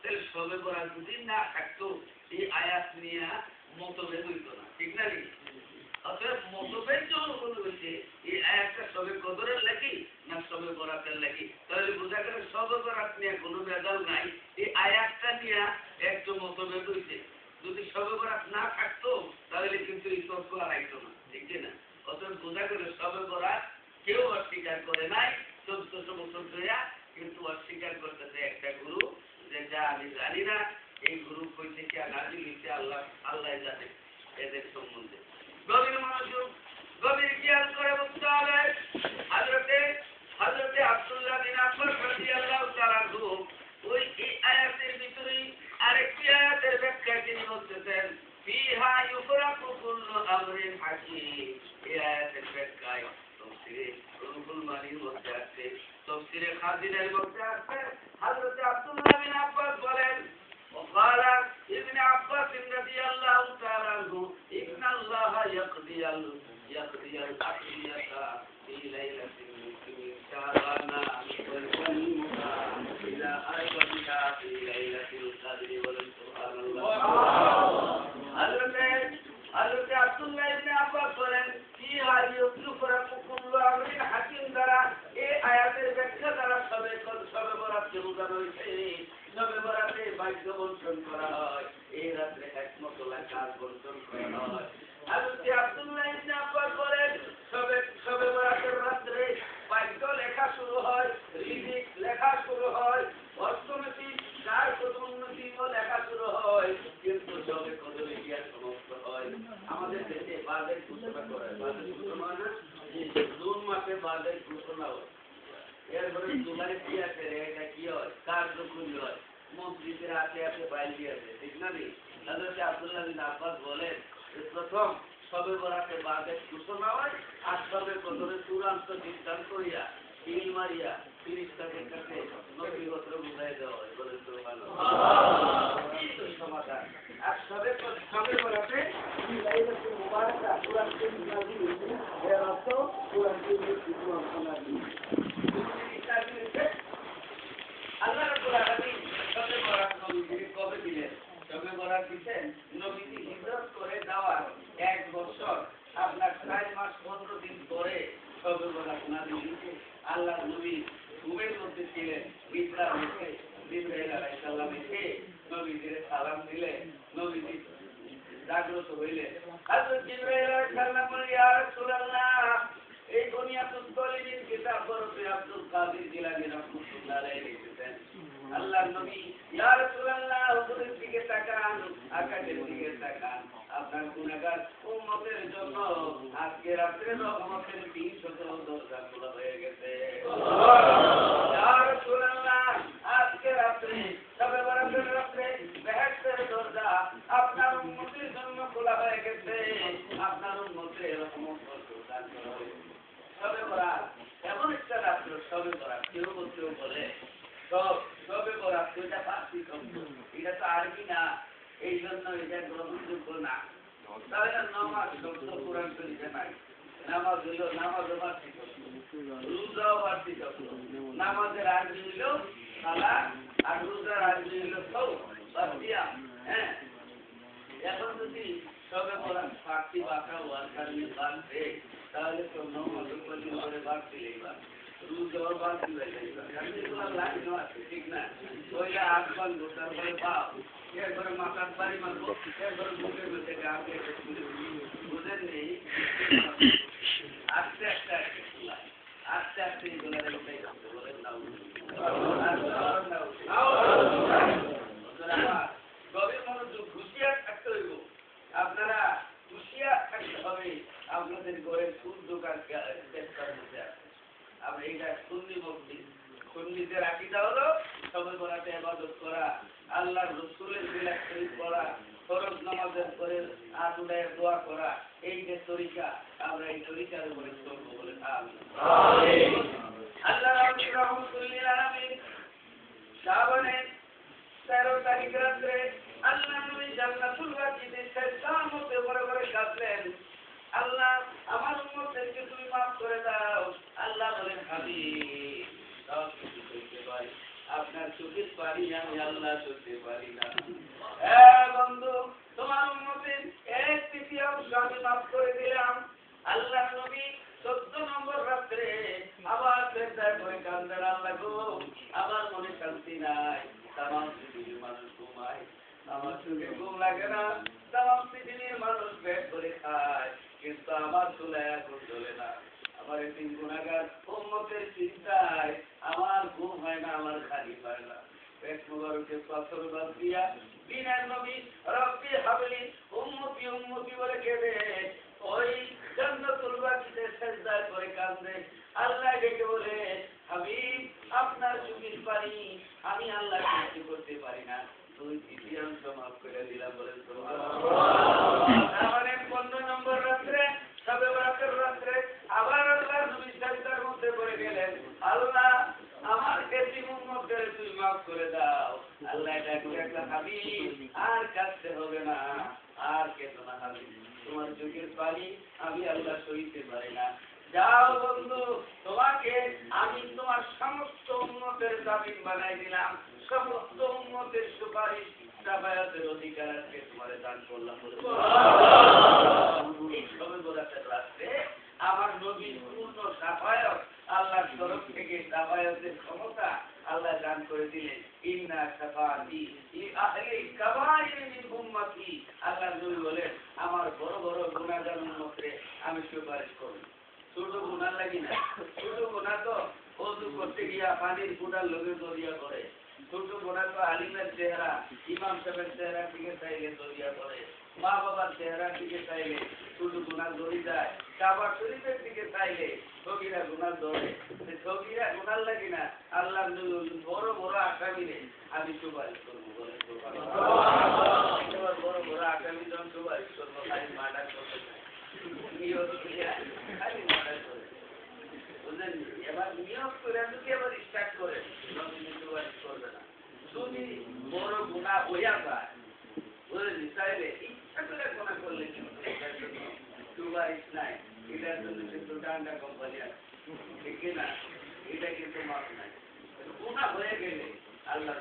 তাহলে সবে বরাত যদি না থাকতো এই আয়াত নিয়ে মতভেদ হইত না, ঠিক না? অতএব মতভেদ যখন হয়েছে এই আয়াতটা সবে কদরের লাগি না সবে বরাতের লাগি, তাহলে বোঝা গেল সবে বরাত নিয়ে কোনো ভেজাল নাই, এই আয়াতটা নিয়ে একটু মতভেদ হয়েছে। যদি সবে বরাত না থাকতো তাহলে কিন্তু এই তর্ক আর আইতো না, ঠিক না? অতএব বোঝা গেল সবে বরাত কেউ অস্বীকার করে নাই 1400 বছর ধরে, কিন্তু অস্বীকার করতেছে একটা গুরু, যেটা আমি জানি না এই গুরু কই থেকে নাজিল হইছে আল্লাহ আল্লাহ জানে এদের সম্বন্ধে। গভীর মনোযোগ, গভীর খেয়াল করে বুঝতে হবে। হযরতে আব্দুল্লাহ বিন আব্বাস রাদিয়াল্লাহু তাআলা আনহু ওই এই আয়াতের ভিতরে আরেকটি আয়াতের ব্যাখ্যা তিনি বলতেছেন, ফিহা ইউফরাকু কুল্লু আমরিন হাকীম। এই আয়াতের ব্যাখ্যায় তাফসীরে রুহুল মানির মধ্যে আছে, তাফসীরে খাজিনের মধ্যে আছে। হযরতে আব্দুল্লাহ বিন আব্বাস বলেন, وقال ابن عباس رضي الله تعالى عنه إن الله يقضي الأقضية في ليلة من شعبان ويسلمها إلى أربعها في ليلة القدر سبحان الله. হযরত আব্দুল্লাহ ইবনে আব্বাস বলেন, ফিহা ইউফরাকু কুল্লু আমরিন হাকীম দ্বারা এই আয়াতের ব্যাখ্যা দ্বারা সবে বরাতকে বোঝানো হয়েছে। সবে বরাতে বাক্য বর্ষণ করা হয়, এই রাত্রে একমতলা কাজ বর্ষণ করা হয়। হযরত আব্দুল্লাহ ইবনে আব্বাস বলেন, সবে বরাতের রাত্রে বাক্য লেখা শুরু হয়, রিজিক লেখা শুরু হয়, অর্থনৈতিক কার্যক্রমও লেখা শুরু হয়, কিন্তু সবে কদরে গিয়া সমাপ্ত হয়। আমাদের দেশে বাজেট ঘোষণা করে, বাজেট ঘোষণা না, জুন মাসে বাজেট ঘোষণা হয়, এরপরে জুলাই আছে, এটা কি হয় কার্যক্রম হয়, মন্ত্রীদের হাতে হাতে বাইরে আছে, ঠিক না? হযরত আব্দুল্লাহ বিন আব্বাস বলেন, প্রথম সবে বরাতে বাজেট ঘোষণা হয়, আর সবে কদরে চূড়ান্ত সিদ্ধান্ত করিয়া তিল মারিয়া ফিরিস্তাদের কাছে নথিপত্র বুঝাই দেওয়া হয়। বলেন সুবহানাল্লাহ। সমাধান। আর সবে বরাতে লাইলাতুল মুবারাকা চূড়ান্ত নাযিল হয়েছে, এর অর্থ চূড়ান্ত আল্লাহ রাব্বুল আলামিন সবে বরাত নবীকে কবে দিলেন? সবে বরাত দিতেন নবীজি হিজরত করে যাওয়ার 1 বছর আপনার 4 মাস 15 দিন পরে সবে বরাত নাযিল হয়েছে। আল্লাহ নবী ঘুমের মধ্যে ছিলেন, নিদ্রা হয়েছে, জিবরাইল আলাইহিস সালাম এসে নবীজির সালাম দিলে, নবীজি জাগ্রত হইলেন। হযরত জিবরাইল আলাইহিস সালাম বলেন, ইয়া রাসূলুল্লাহ, এই দুনিয়াতুল তলিবিন কিতাব পড়তে আব্দুল কাদের জিলানী রাহমাতুল্লাহ আলাইহি লিখেছেন, আল্লাহর নবী ইয়া রাসূলুল্লাহ হুজুরের দিকে তাকান, আকাশের দিকে তাকান, আপনার গুনাহগার উম্মতের জন্য আজকে রাতে রহমতের 300 দরজা খোলা হয়ে গেছে। সুবহানাল্লাহ। ইয়া রাসূলুল্লাহ, আজকে রাতে সবে বরাতের রাতে বেহেশতের দরজা আপনার উম্মতের জন্য খোলা হয়ে গেছে, আপনার উম্মতের রহমত প্রদান করা হয়েছে। সবে বরাত এমন একটা রাত্র, সবে বরাত কেউ বলে সবে বরাত, এটা ফার্সি শব্দ, এটা তো আরবি না, এই জন্য এটা গ্রহণযোগ্য না। তাহলে নামাজ শব্দ কোরআন শরীফে নাই। নামাজ হইল নামাজও ফার্সি শব্দ, রোজাও ফার্সি শব্দ। নামাজের আরবি হইল সালাত, আর রোজার আরবি হইল সিয়াম। হ্যাঁ, এখন যদি সবে বরাত ফার্সি ভাষা ওয়ার কারণে বাড়ছে, তাহলে তো নামাজও কদিন করে বাড়ছে, রোজাও বাড়ছে, লাইনও আছে, ঠিক না? ওইটা আসবান গোটার পরে পাও, এরপরে মাথার বাড়ি মারবো, এরপরে মুখের মধ্যে গাছ বুঝেন নেই। আস্তে আস্তে আস্তে আস্তে এগুলো বলেন না, গভীর মনোযোগ, হুঁশিয়ার থাকতে হইব। আপনারা হুঁশিয়ার থাকতে হবে। আপনাদের ঘরের দোকান চেষ্টার মধ্যে আছে, আমরা এটা সুন্নি মসজিদ, সুন্নিদের আকীদা হলো সবে বরাতে ইবাদত করা, আল্লাহর রাসূলের মিলাদ শরীফ পড়া, ফরজ নামাজের পরে হাত উঠায় দোয়া করা, এই যে তরিকা, আমরা এই তরিকার উপরে চলবো। বলে আমিন। আল্লাহ রাব্বুল আলামিন শাবানের 13 তারিখ রাতে আল্লাহ নবী জান্নাতুল বাকিতে সামতে বড় বড় কাঁদলেন, আল্লাহ আমার উম্মতদেরকে তুমি মাফ করে দাও। আল্লাহ বলেন, হাবিব সব কিছু করতে পারি, আপনার চোখের পানি আমি আল্লাহ সইতে পারি না। বন্ধু, তোমার উম্মতের 1/3 আমি মাফ করে দিলাম। আল্লাহ নবী 14 নম্বর রাত্রে আবার চেষ্টা করে কান্দেন, আল্লাহ গো আমার মনে শান্তি নাই, তামাম পৃথিবীর মানুষ ঘুমায়, আমার চোখে ঘুম লাগে না, তামাম পৃথিবীর মানুষ পেট করে খায়, কিন্তু আমার চুলায় আগুন জ্বলে না। আমার এই গুনাহগার উম্মতের চিন্তায় আমার ঘুম হয় না, আমার খালি হয় না। পেট মুবারকে পাথর বাদ দিয়া বিনার নবী রব্বি হাবলি উম্মতি উম্মতি বলে কেঁদে ওই জান্নাতুল বাকিতে সেজদা করে কাঁদে। আল্লাহ ডেকে বলে, হাবিব আপনার চোখের পানি আমি আল্লাহ সহ্য করতে পারি না, 2/3 মাফ করে দিলাম। বলে সুবহানাল্লাহ। 15 নম্বর রাত্রে সবে বরাতের রাত্রে আবার আল্লাহ নবী সেজদার মধ্যে পড়ে গেলেন, আল্লাহ আমার এতিম উম্মতদের তুই মাফ করে দাও। আল্লাহ ডাকলেন, হাবিব আর কাঁদতে হবে না, আর কেঁদো না হাবিব, তোমার চোখের পানি আমি আল্লাহ সইতে পারি না। যাও বন্ধু, তোমাকে আমি তোমার সমস্ত উম্মতের জামিন বানাই দিলাম, সমস্ত উম্মতের সুপারিশ সাফায়াতের অধিকার আজকে তোমারে দান করলাম। এই সবে বরাতের রাত্রে আমার নবীর পূর্ণ সাফায়াত আল্লাহর তরফ থেকে সাফায়াতের ক্ষমতা আল্লাহ দান করে দিলেন। ইন্না শাফাআতি লিআহলিল কাবাইর মিন উম্মতি, আল্লাহ নবী বলেন আমার বড় বড় গুনাহগার উম্মতরে আমি সুপারিশ করব। ছোট গুনাহ লাগি না, ছোট গুনাহ তো ওযু করতে গিয়া পানির ফুটার লগে দরিয়া করে, ছোট গুনাহ তো আলিমের চেহারা ইমাম সাহেবের চেহারা দিকে চাইলে দরিয়া করে, মা বাবার চেহারা দিকে চাইলে ছোট গুনাহ দরি যায়, কাবা শরীফের দিকে চাইলে সগীরা গুনাহ ধরে। সগীরা গুনাহ লাগি না, আল্লাহ বড় বড় আসামিরে আমি সুপারিশ করব। বলে সুবহানাল্লাহ। বড় বড় আসামি যখন সুপারিশ করব, খালি মার্ডার করবে নিয়ত করিয়া, খালি মার্ডার করে বুঝলেন। এবার নিয়ত করে যদি আবার স্টার্ট করে সুপারিশ করবে না, যদি বড় গুনাহ হইয়া যায় বুঝলেন, চাইলে ইচ্ছা করে গুনাহ করলে সুপারিশ নাই, এটার জন্য কিন্তু ডান্ডা কোম্পানি আছে, ঠিক না? এটা কিন্তু মাফ নাই। গুনাহ হয়ে গেলে আল্লাহ